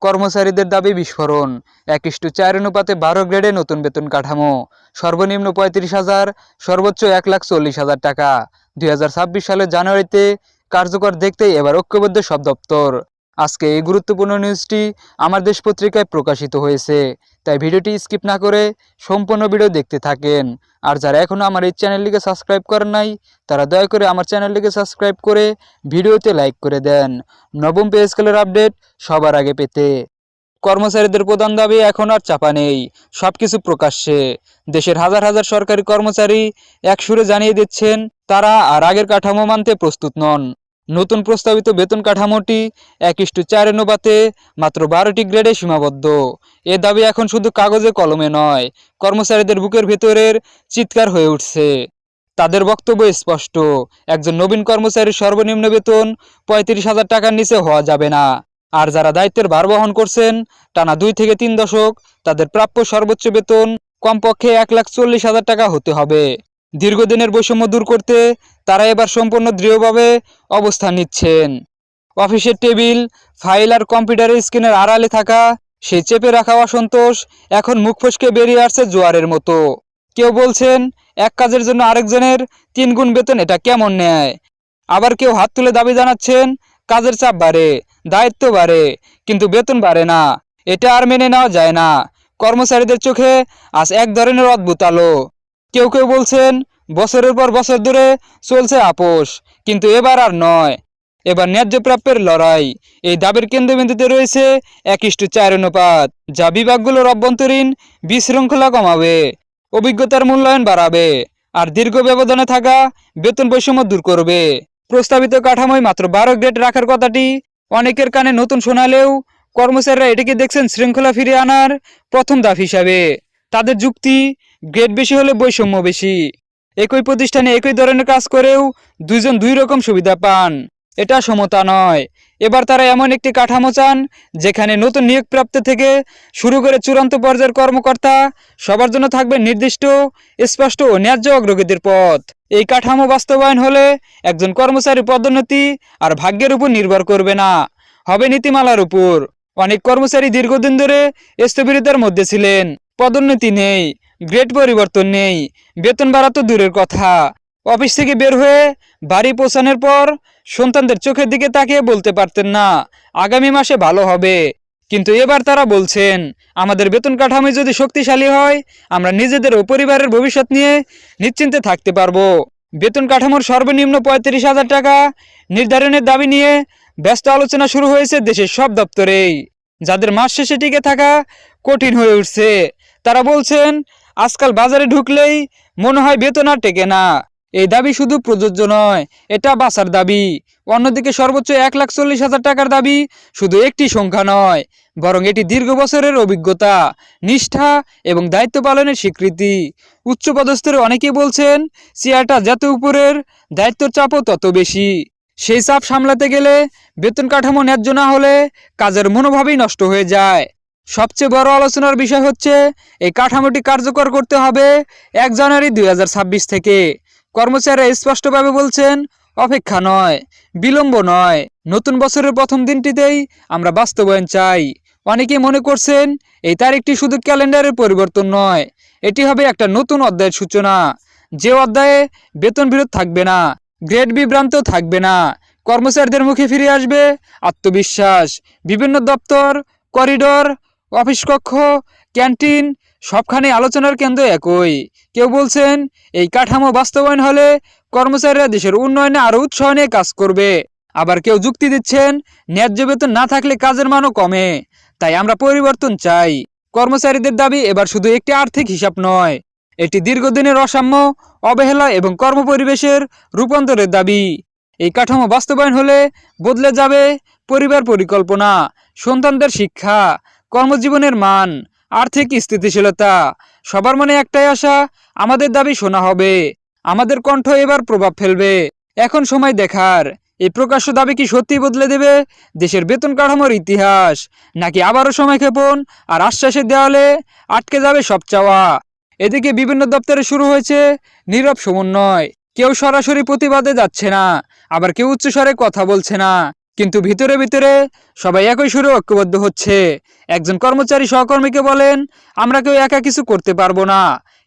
কর্মচারীদের দাবি বিস্ফোরণ 1:4 অনুপাতে 12 গ্রেডে নতুন বেতন কাঠামো সর্বনিম্ন 35,000 সর্বোচ্চ 1,40,000 টাকা 2026 সালের জানুয়ারিতে কার্যকর দেখতেই এবার ঐক্যবদ্ধ সব দপ্তর। আজকে এই গুরুত্বপূর্ণ নিউজটি আমার দেশ পত্রিকায় প্রকাশিত হয়েছে, তাই ভিডিওটি স্কিপ না করে সম্পূর্ণ ভিডিও দেখতে থাকেন। আর যারা এখনো আমার এই চ্যানেলটিকে সাবস্ক্রাইব করেন নাই তারা দয়া করে আমার চ্যানেলটিকে সাবস্ক্রাইব করে ভিডিওতে লাইক করে দেন নবম পে স্কেলের আপডেট সবার আগে পেতে। কর্মচারীদের প্রধান দাবি এখন আর চাপা নেই, সবকিছু প্রকাশ্যে। দেশের হাজার হাজার সরকারি কর্মচারী এক সুরে জানিয়ে দিচ্ছেন তারা আর আগের কাঠামো মানতে প্রস্তুত নন। নতুন প্রস্তাবিত বেতন কাঠামোটি 1:4 অনুপাতে মাত্র 12টি গ্রেডে সীমাবদ্ধ। এ দাবি এখন শুধু কাগজে কলমে নয়, কর্মচারীদের বুকের ভেতরের চিৎকার হয়ে উঠছে। তাদের বক্তব্য স্পষ্ট, একজন নবীন কর্মচারীর সর্বনিম্ন বেতন 35,000 টাকার নিচে হওয়া যাবে না। আর যারা দায়িত্বের ভার বহন করছেন টানা 2 থেকে 3 দশক, তাদের প্রাপ্য সর্বোচ্চ বেতন কমপক্ষে 1,40,000 টাকা হতে হবে। দীর্ঘদিনের বৈষম্য দূর করতে তারা এবার সম্পূর্ণ দৃঢ়ভাবে অবস্থান নিচ্ছেন। অফিসের টেবিল, ফাইল আর কম্পিউটারের স্ক্রিনের আড়ালে থাকা সেই চেপে রাখা অসন্তোষ এখন মুখ ফসকে বেরিয়ে আসছে জোয়ারের মতো। কেউ বলছেন এক কাজের জন্য আরেকজনের 3 গুণ বেতন, এটা কেমন ন্যায়? আবার কেউ হাত তুলে দাবি জানাচ্ছেন কাজের চাপ বাড়ে, দায়িত্ব বাড়ে, কিন্তু বেতন বাড়ে না। এটা আর মেনে নেওয়া যায় না। কর্মচারীদের চোখে আজ এক ধরনের অদ্ভুত আলো। কেউ কেউ বলছেন বছরের পর বছর ধরে চলছে আপোষ, কিন্তু এবার আর নয়, এবার ন্যায্য প্রাপ্যের লড়াই। এই দাবির কেন্দ্রবিন্দুতে রয়েছে 1:4 অনুপাত, যা বিভাগগুলোর অভ্যন্তরীণ বিশৃঙ্খলা কমাবে, অভিজ্ঞতার মূল্যায়ন বাড়াবে আর দীর্ঘ ব্যবধানে থাকা বেতন বৈষম্য দূর করবে। প্রস্তাবিত কাঠামোয় মাত্র 12 গ্রেড রাখার কথাটি অনেকের কানে নতুন শোনালেও কর্মচারীরা এটিকে দেখছেন শৃঙ্খলা ফিরিয়ে আনার প্রথম ধাপ হিসাবে। তাদের যুক্তি, গ্রেড বেশি হলে বৈষম্য বেশি। একই প্রতিষ্ঠানে একই ধরনের কাজ করেও দুইজন দুই রকম সুবিধা পান, এটা সমতা নয়। এবার তারা এমন একটি কাঠামো চান যেখানে নতুন নিয়োগপ্রাপ্ত থেকে শুরু করে চূড়ান্ত পর্যায়ের কর্মকর্তা সবার জন্য থাকবে নির্দিষ্ট, স্পষ্ট ও ন্যায্য অগ্রগতির পথ। এই কাঠামো বাস্তবায়ন হলে একজন কর্মচারী পদোন্নতি আর ভাগ্যের উপর নির্ভর করবে না, হবে নীতিমালার উপর। অনেক কর্মচারী দীর্ঘদিন ধরে স্থবিরতার মধ্যে ছিলেন, পদোন্নতি নেই, গ্রেড পরিবর্তন নেই, বেতন বাড়া তো দূরের কথা। অফিস থেকে বের হয়ে বাড়ি পৌঁছানোর পর সন্তানদের চোখের দিকে তাকিয়ে বলতে পারতেন না আগামী মাসে ভালো হবে। কিন্তু এবার তারা বলছেন আমাদের বেতন কাঠামো যদি শক্তিশালী হয় আমরা নিজেদের ও পরিবারের ভবিষ্যৎ নিয়ে নিশ্চিন্তে থাকতে পারবো। বেতন কাঠামোর সর্বনিম্ন 35,000 টাকা নির্ধারণের দাবি নিয়ে ব্যস্ত আলোচনা শুরু হয়েছে দেশের সব দপ্তরেই। যাদের মাস শেষে টিকে থাকা কঠিন হয়ে উঠছে তারা বলছেন আজকাল বাজারে ঢুকলেই মনে হয় বেতন আর টেকে না। এই দাবি শুধু প্রযোজ্য নয়, এটা বাঁচার দাবি। অন্যদিকে সর্বোচ্চ 1,40,000 টাকার দাবি শুধু একটি সংখ্যা নয়, বরং এটি দীর্ঘ বছরের অভিজ্ঞতা, নিষ্ঠা এবং দায়িত্ব পালনের স্বীকৃতি। উচ্চপদস্থরে অনেকেই বলছেন চেয়ারটা যত উপরের দায়িত্বের চাপও তত বেশি। সেই চাপ সামলাতে গেলে বেতন কাঠামো ন্যায্য না হলে কাজের মনোভাবই নষ্ট হয়ে যায়। সবচেয়ে বড় আলোচনার বিষয় হচ্ছে এই কাঠামোটি কার্যকর করতে হবে 1 জানুয়ারি 2026 থেকে। কর্মচারীরা স্পষ্টভাবে বলছেন অপেক্ষা নয়, বিলম্ব নয়, নতুন বছরের প্রথম দিনটিতেই আমরা বাস্তবায়ন চাই। অনেকেই মনে করছেন এই তারিখটি শুধু ক্যালেন্ডারের পরিবর্তন নয়, এটি হবে একটা নতুন অধ্যায়ের সূচনা, যে অধ্যায়ে বেতন বিরোধ থাকবে না, গ্রেড বিভ্রান্ত থাকবে না, কর্মচারীদের মুখে ফিরে আসবে আত্মবিশ্বাস। বিভিন্ন দপ্তর, করিডোর, অফিস কক্ষ, ক্যান্টিন সবখানে আলোচনার কেন্দ্র একই। কেউ বলছেন এই কাঠামো বাস্তবায়ন হলে কর্মচারীরা দেশের উন্নয়নে আরও উৎসাহ নিয়ে কাজ করবে। আবার কেউ যুক্তি দিচ্ছেন ন্যায্য বেতন না থাকলে কাজের মানও কমে, তাই আমরা পরিবর্তন চাই। কর্মচারীদের দাবি এবার শুধু একটি আর্থিক হিসাব নয়, এটি দীর্ঘদিনের অসাম্য, অবহেলা এবং কর্মপরিবেশের রূপান্তরের দাবি। এই কাঠামো বাস্তবায়ন হলে বদলে যাবে পরিবার পরিকল্পনা, সন্তানদের শিক্ষা, কর্মজীবনের মান, আর্থিক স্থিতিশীলতা। সবার মনে একটাই আশা, আমাদের দাবি শোনা হবে, আমাদের কণ্ঠ এবার প্রভাব ফেলবে। এখন সময় দেখার এই প্রকাশ্য দাবি কি সত্যি বদলে দেবে দেশের বেতন কাঠামোর ইতিহাস, নাকি আবারও সময় ক্ষেপণ আর আশ্বাসের দেওয়ালে আটকে যাবে সব চাওয়া। এদিকে বিভিন্ন দপ্তরে শুরু হয়েছে নীরব সমন্বয়। কেউ সরাসরি প্রতিবাদে যাচ্ছে না, আবার কেউ উচ্চস্বরে কথা বলছে না, কিন্তু ভিতরে ভিতরে সবাই একই সুরে ঐক্যবদ্ধ হচ্ছে। একজন কর্মচারী সহকর্মীকে বলেন, আমরা কেউ একা কিছু করতে পারবো না,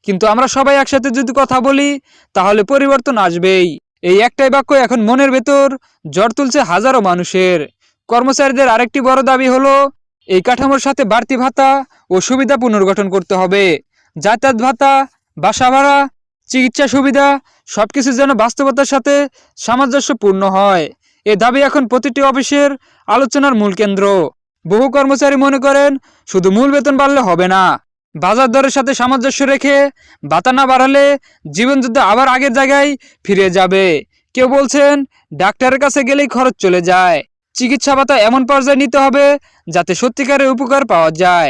কিন্তু আমরা সবাই একসাথে যদি কথা বলি তাহলে পরিবর্তন আসবেই। এই একটাই বাক্য এখন মনের ভেতর ঝড় তুলছে হাজারো মানুষের। কর্মচারীদের আরেকটি বড় দাবি হলো এই কাঠামোর সাথে বাড়তি ভাতা ও সুবিধা পুনর্গঠন করতে হবে। যাতায়াত ভাতা, বাসা ভাড়া, চিকিৎসা সুবিধা সবকিছু যেন বাস্তবতার সাথে সামঞ্জস্যপূর্ণ হয়। এ দাবি এখন প্রতিটি অফিসের আলোচনার মূল কেন্দ্র। বহু কর্মচারী মনে করেন শুধু মূল বেতন বাড়লে হবে না, বাজার দরের সাথে সামঞ্জস্য রেখে ভাতা না বাড়ালে জীবন যদি আবার আগের জায়গায় ফিরে যাবে। কেউ বলছেন ডাক্তারের কাছে গেলেই খরচ চলে যায়, চিকিৎসা ভাতা এমন পর্যায়ে নিতে হবে যাতে সত্যিকারের উপকার পাওয়া যায়।